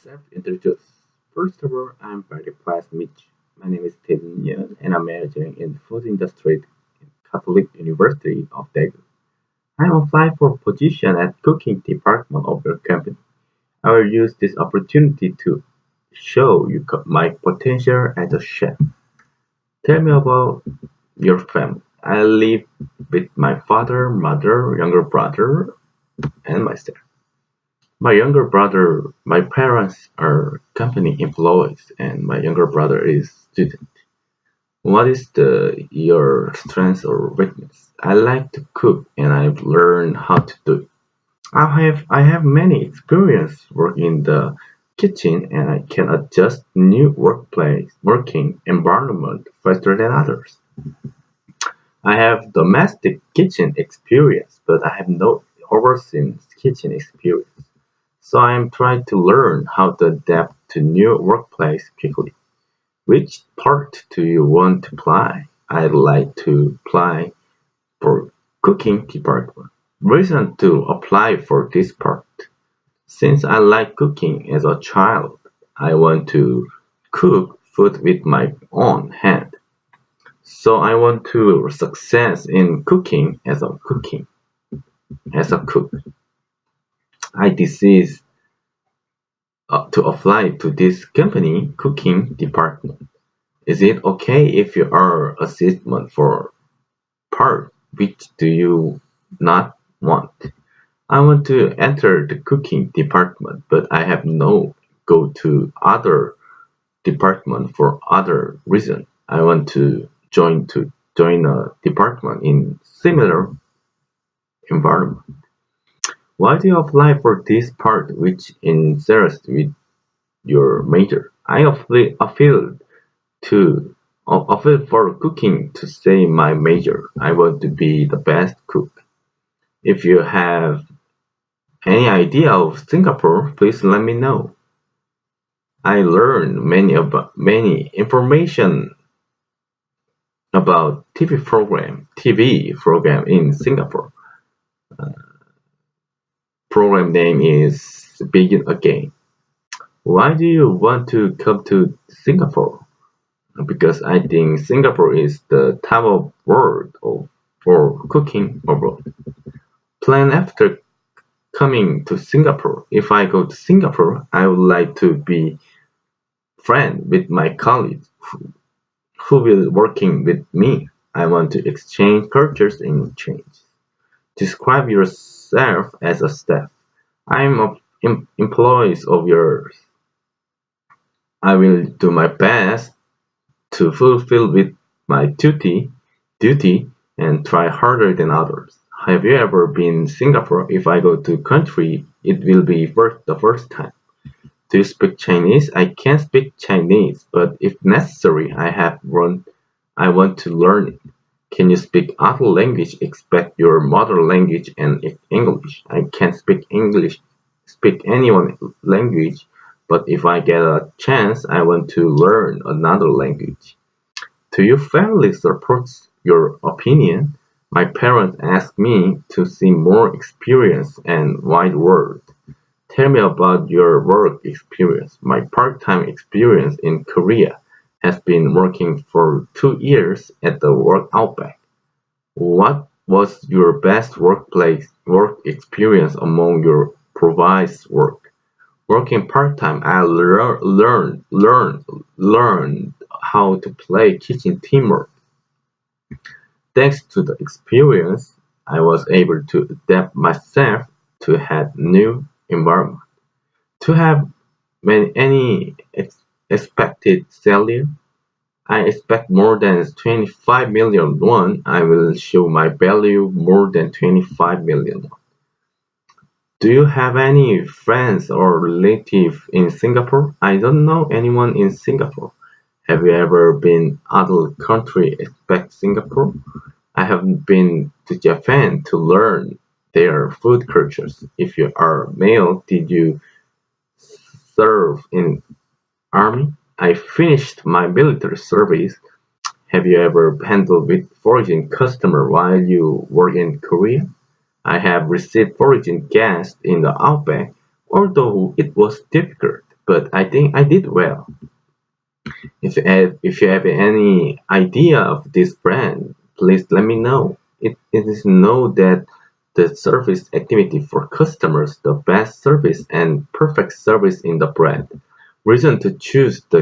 self-introduce. First of all, I'm very pleased to meet you. My name is Tae Yoon, and I'm majoring in food industry in Catholic University of Daegu. I'm applying for a position at cooking department of your company. I will use this opportunity to show you my potential as a chef. Tell me about your family. I live with my father, mother, younger brother, and myself. My parents are company employees, and my younger brother is student. What is your strength or weakness? I like to cook, and I've learned how to do it. I have many experience working in the kitchen, and I can adjust new working environment faster than others. I have domestic kitchen experience, but I have no overseas kitchen experience. So I am trying to learn how to adapt to new workplace quickly. Which part do you want to apply? I'd like to apply for cooking department. Reason to apply for this part. Since I like cooking as a child, I want to cook food with my own hand. So I want to success in cooking as a cook. I decide to apply to this company cooking department. Is it okay if you are assessment for part which do you not want? I want to enter the cooking department, but I have no go to other department for other reason. I want to join a department in similar environment. Why do you apply for this part which interests with your major? To I feel for cooking to say my major. I want to be the best cook. If you have any idea of Singapore, please let me know. I learned many information about TV program in Singapore. Program name is Begin Again. Why do you want to come to Singapore? Because I think Singapore is the top of world for cooking abroad. Plan after coming to Singapore. If I go to Singapore, I would like to be friend with my colleagues who will working with me. I want to exchange cultures and change. Describe yourself as a staff. I'm employees of yours. I will do my best to fulfill with my duty and try harder than others. Have you ever been Singapore? If I go to country, it will be the first time. Do you speak Chinese? I can speak Chinese, but if necessary, I want to learn it. Can you speak other language except your mother language and English? I can speak any one language, but if I get a chance, I want to learn another language. Do your family support your opinion? My parents ask me to see more experience and wide world. Tell me about your work experience. My part-time experience in Korea has been working for 2 years at the work Outback. What was your best work experience among your provised work? Working part-time, I learned how to play kitchen teamwork. Thanks to the experience, I was able to adapt myself to a new environment. To have any expected salary, I expect more than 25 million won. I will show my value more than 25 million won. Do you have any friends or relatives in Singapore? I don't know anyone in Singapore. Have you ever been other country except Singapore? I have been to Japan to learn their food cultures. If you are male, did you serve in army? I finished my military service. Have you ever handled with foreign customer while you work in Korea? I have received foreign guests in the Outback, although it was difficult. but I think I did well. If you have any idea of this brand, please let me know. It is know that the service activity for customers, the best service and perfect service in the brand. Reason to choose the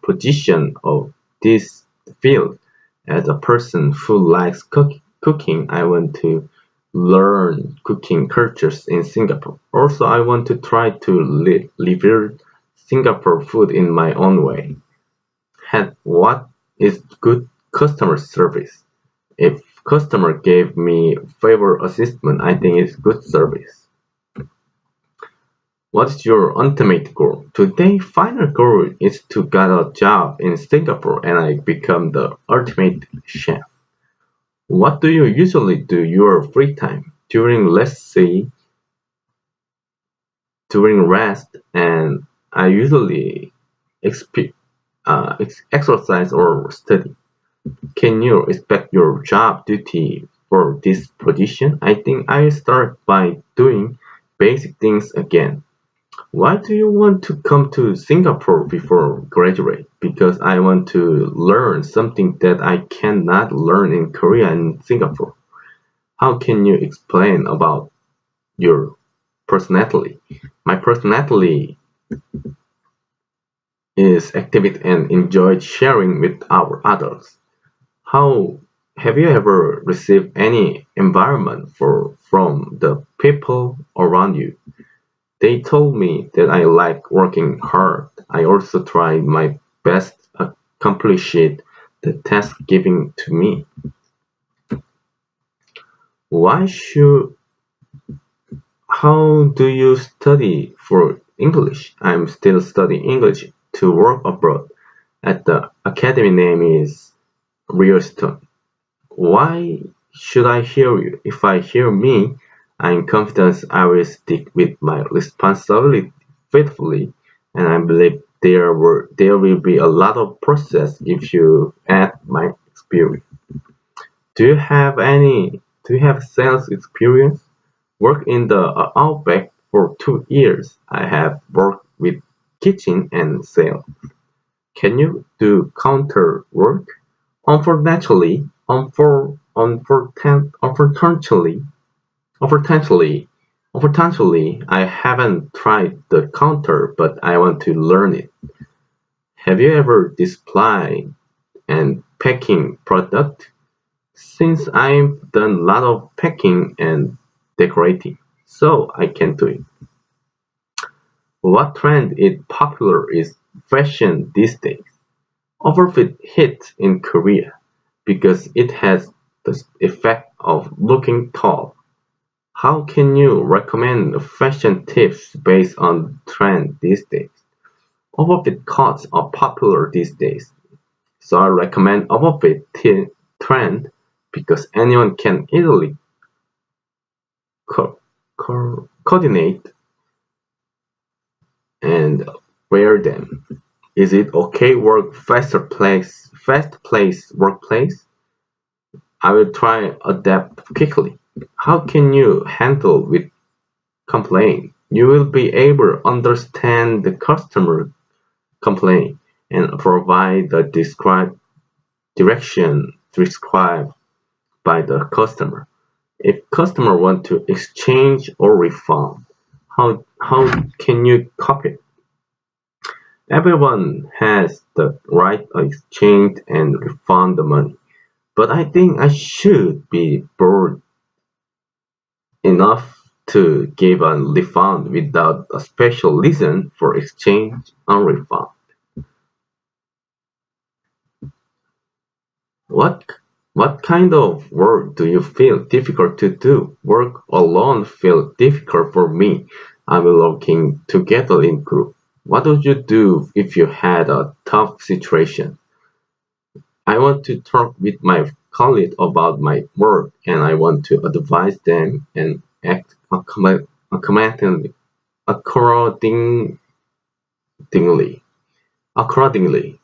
position of this field. As a person who likes cooking, I want to learn cooking cultures in Singapore. Also, I want to try to live Singapore food in my own way. And what is good customer service? If customer gave me favor assessment, I think it's good service. What's your ultimate goal? Today, final goal is to get a job in Singapore and I become the ultimate chef. What do you usually do your free time? Let's say, during rest, and I usually exercise or study. Can you expect your job duty for this position? I think I start by doing basic things again. Why do you want to come to Singapore before graduate? Because I want to learn something that I cannot learn in Korea and Singapore. How can you explain about your personality? My personality is active and enjoyed sharing with our adults. How have you ever received any environment from the people around you? They told me that I like working hard. I also tried my best to accomplish the task given to me. Why should How do you study for English? I'm still studying English to work abroad. At the academy name is Realstone. Why should I hear you? If I hear me, I'm confident I will stick with my responsibility faithfully, and I believe there will be a lot of process if you add my experience. Do you have sales experience? Worked in the Outback for 2 years. I have worked with kitchen and sales. Can you do counter work? Unfortunately, unfortunately, unfortunately, I haven't tried the counter, but I want to learn it. Have you ever displayed and packing product? Since I've done a lot of packing and decorating, so I can do it. What trend is popular is fashion these days. Overfit hits in Korea because it has the effect of looking tall. How can you recommend fashion tips based on trend these days? Overfit cuts are popular these days, so I recommend overfit trend because anyone can easily coordinate and wear them. Is it okay work fast place workplace? I will try adapt quickly. How can you handle with complaint? You will be able to understand the customer complaint and provide the described direction prescribed by the customer. If customer want to exchange or refund, how can you copy it? Everyone has the right to exchange and refund the money, but I think I should be bored enough to give a refund without a special reason for exchange and refund. What what kind of work do you feel difficult to do? Work alone feel difficult for me. I'm working together in group. What would you do if you had a tough situation? I want to talk with my colleague about my work and I want to advise them and act accordingly. accordingly. Accordingly.